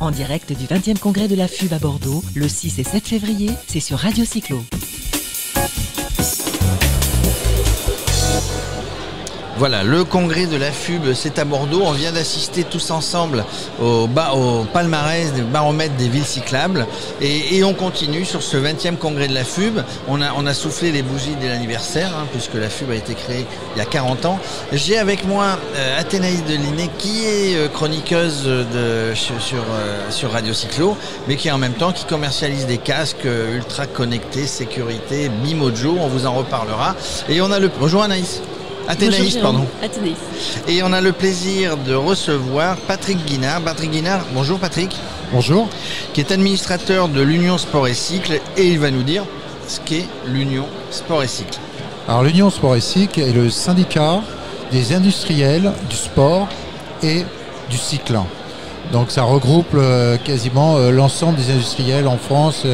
En direct du 20e congrès de la FUB à Bordeaux, le 6 et 7 février, c'est sur Radio Cyclo. Voilà, le congrès de la FUB, c'est à Bordeaux. On vient d'assister tous ensemble au palmarès des baromètres des villes cyclables. Et on continue sur ce 20e congrès de la FUB. On a soufflé les bougies de l'anniversaire, puisque la FUB a été créée il y a 40 ans. J'ai avec moi Athénaïs Delinet, qui est chroniqueuse sur Radio Cyclo, mais qui en même temps qui commercialise des casques ultra connectés, sécurité, Bimojo. On vous en reparlera. Et on a le... Bonjour Anaïs. Athénaïs, pardon. Athénaïs. Et on a le plaisir de recevoir Patrick Guinard. Patrick Guinard, bonjour Patrick. Bonjour. Qui est administrateur de l'Union Sport et Cycle, et il va nous dire ce qu'est l'Union Sport et Cycle. Alors l'Union Sport et Cycle est le syndicat des industriels du sport et du cycle. Donc ça regroupe quasiment l'ensemble des industriels en France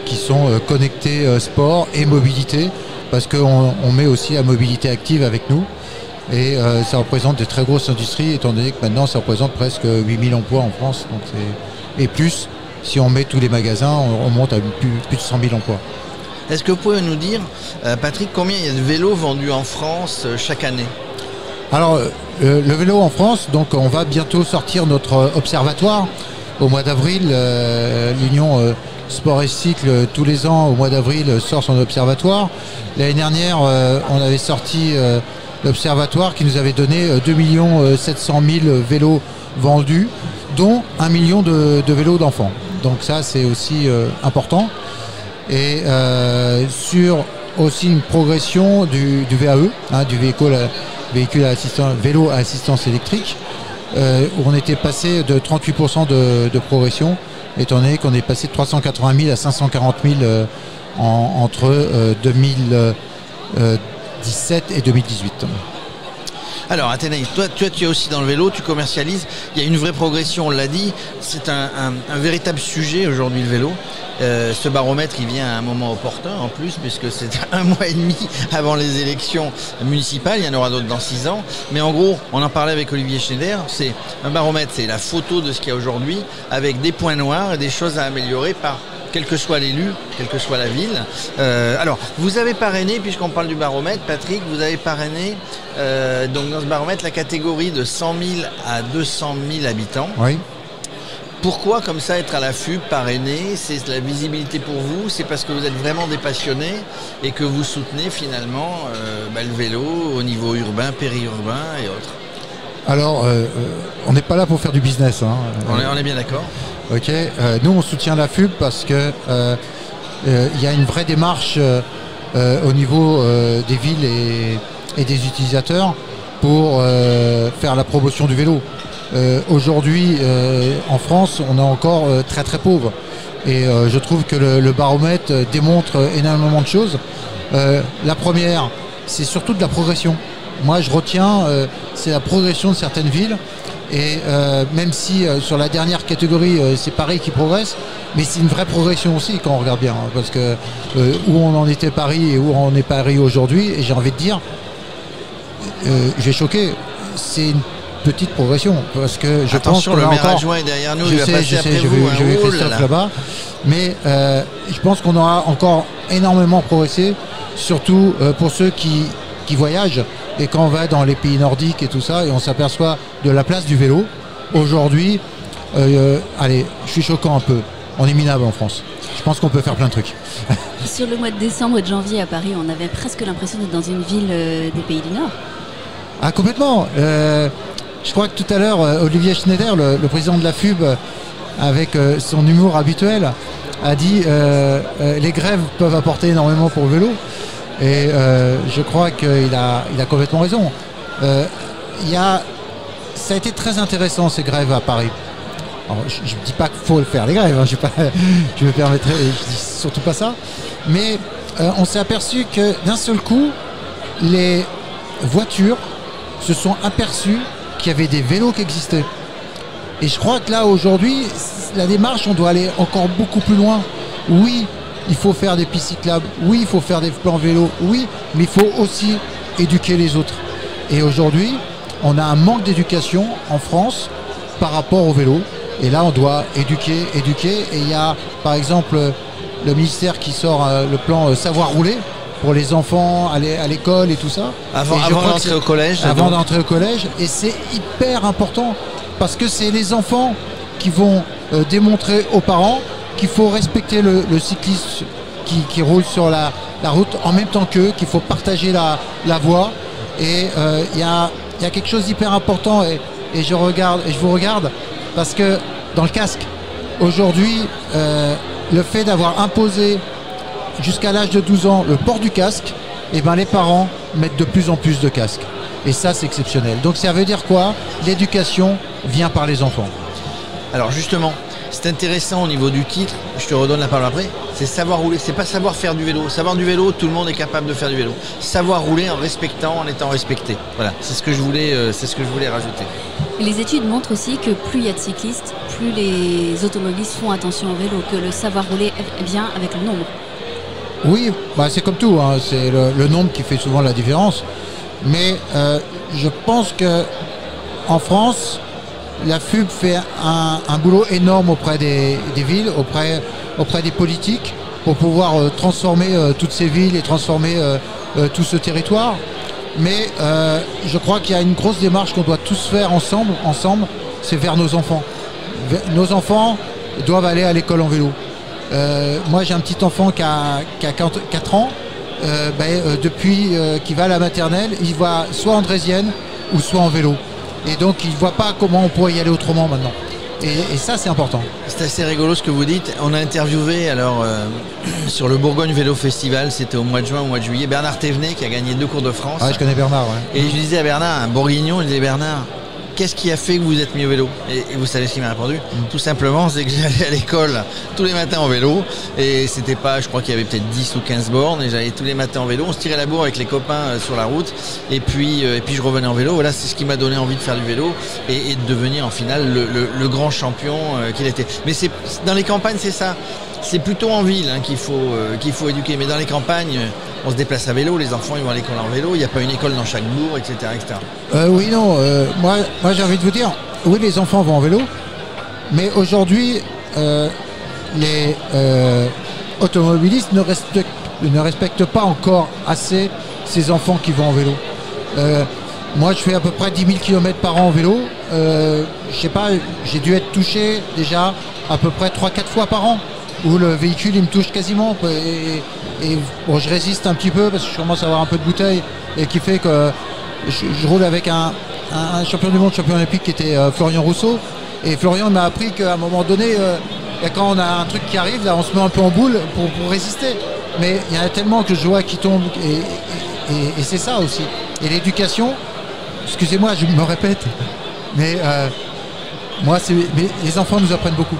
qui sont connectés sport et mobilité. Parce qu'on met aussi la mobilité active avec nous et ça représente de très grosses industries étant donné que maintenant ça représente presque 8000 emplois en France. Donc et plus, si on met tous les magasins, on monte à plus de 100 000 emplois. Est-ce que vous pouvez nous dire, Patrick, combien il y a de vélos vendus en France chaque année ? Alors le vélo en France, donc on va bientôt sortir notre observatoire. Au mois d'avril, l'Union Sport et Cycle, tous les ans, au mois d'avril, sort son observatoire. L'année dernière, on avait sorti l'observatoire qui nous avait donné 2 700 000 vélos vendus, dont 1 million de vélos d'enfants. Donc ça, c'est aussi important. Et sur aussi une progression du VAE, du vélo à assistance électrique, où on était passé de 38% de progression, étant donné qu'on est passé de 380 000 à 540 000 entre 2017 et 2018. Alors Athénaïs, toi tu es aussi dans le vélo, tu commercialises, il y a une vraie progression, on l'a dit, c'est un véritable sujet aujourd'hui le vélo. Ce baromètre il vient à un moment opportun en plus, puisque c'est 1 mois et demi avant les élections municipales, il y en aura d'autres dans 6 ans. Mais en gros, on en parlait avec Olivier Schneider, c'est un baromètre, c'est la photo de ce qu'il y a aujourd'hui, avec des points noirs et des choses à améliorer par quel que soit l'élu, quelle que soit la ville. Alors, vous avez parrainé, puisqu'on parle du baromètre, Patrick, vous avez parrainé donc dans ce baromètre la catégorie de 100 000 à 200 000 habitants. Oui. Pourquoi comme ça être à la FUB, parrainé? C'est de la visibilité pour vous? C'est parce que vous êtes vraiment des passionnés et que vous soutenez finalement le vélo au niveau urbain, périurbain et autres? Alors, on n'est pas là pour faire du business. On est bien d'accord. Ok. Nous, on soutient la FUB parce que y a une vraie démarche au niveau des villes et des utilisateurs pour faire la promotion du vélo. Aujourd'hui, en France, on est encore très très pauvre. Et je trouve que le baromètre démontre énormément de choses. La première, c'est surtout de la progression. Moi, je retiens, c'est la progression de certaines villes. Et même si sur la dernière catégorie, c'est pareil qui progresse, mais c'est une vraie progression aussi quand on regarde bien. Parce que où on en était Paris et où on est Paris aujourd'hui, et j'ai envie de dire, je vais choquer, c'est une petite progression. Parce que je Attention, pense qu'on le a maire encore... adjoint est derrière nous, je il va passer sais, après je vous. vais Christophe là-bas. Mais je pense qu'on aura encore énormément progressé, surtout pour ceux qui voyagent. Et quand on va dans les pays nordiques et tout ça, et on s'aperçoit de la place du vélo, aujourd'hui, allez, je suis choquant un peu, on est minable en France. Je pense qu'on peut faire plein de trucs. Sur le mois de décembre et de janvier à Paris, on avait presque l'impression d'être dans une ville des pays du Nord. Ah, complètement. Je crois que tout à l'heure, Olivier Schneider, le président de la FUB, avec son humour habituel, a dit les grèves peuvent apporter énormément pour le vélo. Et je crois qu'il a complètement raison. Ça a été très intéressant ces grèves à Paris. Alors, je ne dis pas qu'il faut le faire les grèves, je me permettrai, je dis surtout pas ça. Mais on s'est aperçu que d'un seul coup, les voitures se sont aperçues qu'il y avait des vélos qui existaient. Et je crois que là aujourd'hui, la démarche, on doit aller encore beaucoup plus loin. Oui, il faut faire des pistes cyclables, oui, il faut faire des plans vélo, oui, mais il faut aussi éduquer les autres. Et aujourd'hui, on a un manque d'éducation en France par rapport au vélo. Et là, on doit éduquer. Et il y a, par exemple, le ministère qui sort le plan savoir rouler pour les enfants, aller à l'école et tout ça. Avant d'entrer au collège. Avant d'entrer au collège. Et c'est hyper important parce que c'est les enfants qui vont démontrer aux parents qu'il faut respecter le cycliste qui roule sur la route en même temps qu'eux, qu'il faut partager la voie. Et il y a quelque chose d'hyper important et je vous regarde parce que dans le casque, aujourd'hui, le fait d'avoir imposé jusqu'à l'âge de 12 ans le port du casque, et ben les parents mettent de plus en plus de casques. Et ça, c'est exceptionnel. Donc ça veut dire quoi? L'éducation vient par les enfants. Alors justement, c'est intéressant au niveau du titre, je te redonne la parole après, c'est savoir rouler, c'est pas savoir faire du vélo. Savoir du vélo, tout le monde est capable de faire du vélo. Savoir rouler en respectant, en étant respecté. Voilà, c'est ce que je voulais rajouter. Les études montrent aussi que plus il y a de cyclistes, plus les automobilistes font attention au vélo, que le savoir rouler vient avec le nombre. Oui, bah c'est comme tout, hein. C'est le nombre qui fait souvent la différence. Mais je pense que en France, la FUB fait un boulot énorme auprès des villes, auprès des politiques, pour pouvoir transformer toutes ces villes et transformer tout ce territoire. Mais je crois qu'il y a une grosse démarche qu'on doit tous faire ensemble, c'est vers nos enfants. Nos enfants doivent aller à l'école en vélo. Moi j'ai un petit enfant qui a 4 ans, depuis qu'il va à la maternelle, il va soit en draisienne ou soit en vélo. Et donc il ne voit pas comment on pourrait y aller autrement maintenant. Et ça c'est important. C'est assez rigolo ce que vous dites. On a interviewé sur le Bourgogne Vélo Festival, c'était au mois de juin, au mois de juillet, Bernard Thévenet qui a gagné 2 Cours de France. Ah, je connais Bernard, ouais. Et je disais à Bernard, un bourguignon, je disais Bernard, qu'est-ce qui a fait que vous êtes mis au vélo? Et vous savez ce qu'il m'a répondu? Tout simplement, c'est que j'allais à l'école tous les matins en vélo. Et c'était pas, je crois qu'il y avait peut-être 10 ou 15 bornes. Et j'allais tous les matins en vélo. On se tirait la bourre avec les copains sur la route. Et puis je revenais en vélo. Voilà, c'est ce qui m'a donné envie de faire du vélo et de devenir en finale le grand champion qu'il était. Mais c'est dans les campagnes, c'est ça. C'est plutôt en ville qu'il faut éduquer. Mais dans les campagnes, on se déplace à vélo, les enfants ils vont à l'école en vélo, il n'y a pas une école dans chaque bourg, etc. Oui, non, moi j'ai envie de vous dire, oui les enfants vont en vélo, mais aujourd'hui les automobilistes ne respectent pas encore assez ces enfants qui vont en vélo. Moi je fais à peu près 10 000 km par an en vélo, je sais pas, j'ai dû être touché déjà à peu près 3-4 fois par an, où le véhicule il me touche quasiment. Et bon, je résiste un petit peu parce que je commence à avoir un peu de bouteille et qui fait que je roule avec un champion du monde, champion olympique qui était Florian Rousseau. Et Florian m'a appris qu'à un moment donné, quand on a un truc qui arrive, là, on se met un peu en boule pour résister. Mais il y en a tellement que je vois qui tombent et c'est ça aussi. Et l'éducation, excusez-moi, je me répète, mais les enfants nous apprennent beaucoup.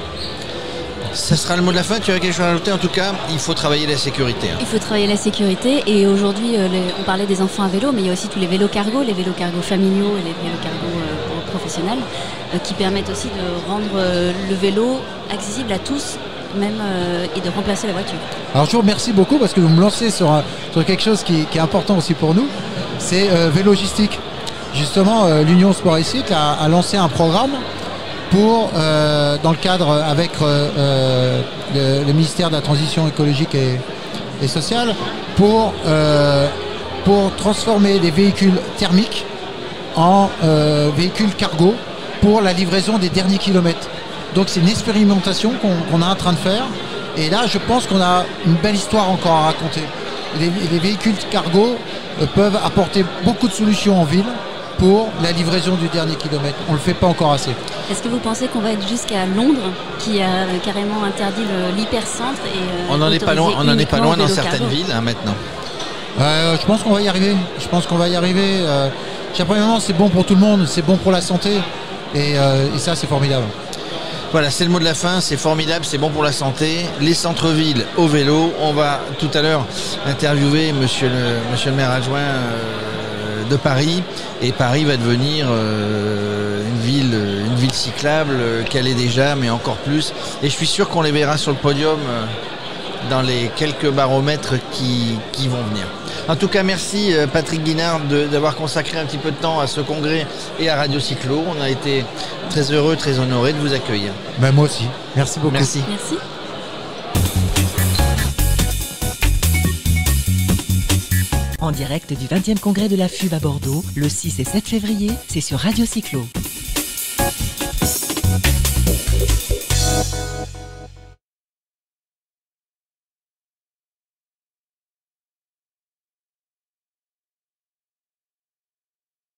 Ça sera le mot de la fin, tu as quelque chose à rajouter? En tout cas, il faut travailler la sécurité. Il faut travailler la sécurité et aujourd'hui, on parlait des enfants à vélo, mais il y a aussi tous les vélos cargo, les vélos cargo familiaux et les vélos cargo professionnels qui permettent aussi de rendre le vélo accessible à tous, même et de remplacer la voiture. Alors je vous remercie beaucoup parce que vous me lancez sur quelque chose qui est important aussi pour nous, c'est Vélogistique. Justement, l'Union Sport et Cycle a lancé un programme pour, dans le cadre avec le ministère de la Transition écologique et sociale, pour transformer les véhicules thermiques en véhicules cargo pour la livraison des derniers kilomètres. Donc c'est une expérimentation qu'on est en train de faire. Et là, je pense qu'on a une belle histoire encore à raconter. Les véhicules cargo peuvent apporter beaucoup de solutions en ville pour la livraison du dernier kilomètre. On ne le fait pas encore assez. Est-ce que vous pensez qu'on va être jusqu'à Londres, qui a carrément interdit l'hypercentre et on n'en est pas loin dans certaines villes maintenant. Je pense qu'on va y arriver. Premièrement, c'est bon pour tout le monde, c'est bon pour la santé. Et ça, c'est formidable. Voilà, c'est le mot de la fin, c'est formidable, c'est bon pour la santé. Les centres-villes au vélo. On va tout à l'heure interviewer monsieur le maire adjoint de Paris, et Paris va devenir une ville cyclable qu'elle est déjà, mais encore plus. Et je suis sûr qu'on les verra sur le podium dans les quelques baromètres qui vont venir. En tout cas, merci Patrick Guinard d'avoir consacré un petit peu de temps à ce congrès et à Radio Cyclo. On a été très heureux, très honorés de vous accueillir. Ben, moi aussi. Merci beaucoup. Merci. Merci. En direct du 20e congrès de la FUB à Bordeaux, le 6 et 7 février, c'est sur Radio Cyclo.